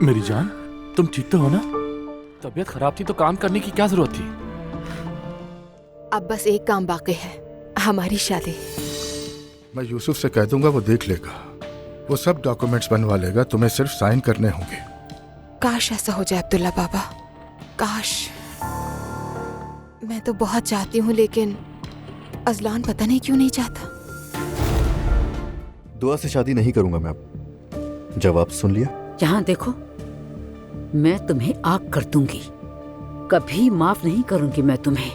मेरी जान, तुम ठीक तो हो ना? तबीयत खराब थी तो काम करने की क्या जरूरत थी? अब बस एक काम बाकी है, हमारी शादी। मैं यूसुफ से कह दूंगा, वो देख लेगा। वो सब डॉक्यूमेंट्स बनवा लेगा, तुम्हें सिर्फ साइन करने होंगे। काश ऐसा हो जाए अब्दुल्ला बाबा, काश। मैं तो बहुत चाहती हूँ, लेकिन अजलान पता नहीं क्यों नहीं चाहता। दुआ से शादी नहीं करूंगा मैं। अब जवाब सुन लिया? यहाँ देखो, मैं तुम्हें आग कर दूंगी, कभी माफ नहीं करूंगी मैं तुम्हें।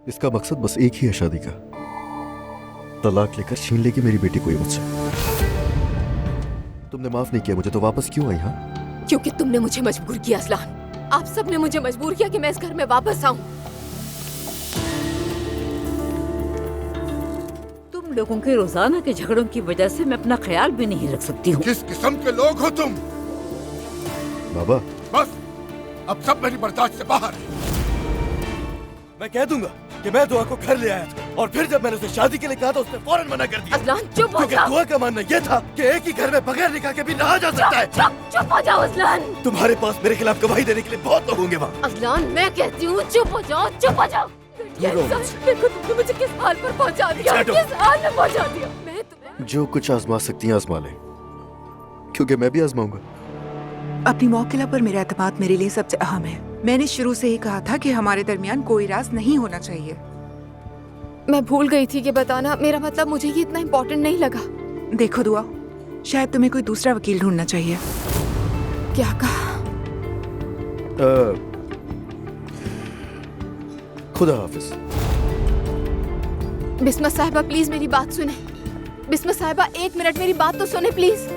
इसका मकसद बस एक ही है शादी का। तलाक लेकर छीन लेगी मेरी बेटी को ये मुझसे। तुमने माफ नहीं किया मुझे तो वापस क्यों आई? हाँ, क्योंकि तुमने मुझे मजबूर किया अजलान। आप सब ने मुझे मजबूर किया कि मैं इस घर में वापस आऊं। तुम लोगों के रोजाना के झगड़ों की वजह से मैं अपना ख्याल भी नहीं रख सकती हूँ। किस किस्म के लोग हो तुम? बाबा बस, अब सब मेरी बर्दाश्त से बाहर है। मैं कह दूंगा कि मैं दुआ को घर ले आया था, और फिर जब मैंने उसे शादी के लिए कहा तो उसने फौरन मना कर दिया। अजलान चुप हो क्योंकि जाओ। दुआ का मानना यह था कि एक ही घर में बगैर निकाह के भी रहा जा सकता है। चुप हो जाओ अजलान। तुम्हारे पास मेरे खिलाफ गवाही देने के लिए बहुत लोग होंगे वहाँ। अजलान मैं कहती हूँ चुप हो जाओ, चुप हो जाओ। देखो तुमने मुझे किस हाल पर पहुँचा दिया, किस हाल में पहुँचा दिया। मैं तुम्हें जो कुछ आजमा सकती हैं आजमा लें, क्योंकि मैं भी आजमाऊंगा। अपनी मौकिला पर मेरा एतमाद मेरे लिए सबसे अहम है। मैंने शुरू से ही कहा था कि हमारे दरमियान कोई राज नहीं होना चाहिए। मैं भूल गई थी कि बताना, मेरा मतलब मुझे ये इतना इम्पोर्टेंट नहीं लगा। देखो दुआ, शायद तुम्हें कोई दूसरा वकील ढूंढना चाहिए। क्या कहा? खुदा हाफिज। बिस्मत साहिबा प्लीज मेरी बात सुने। बिस्मत साहिबा 1 मिनट मेरी बात तो सुने प्लीज।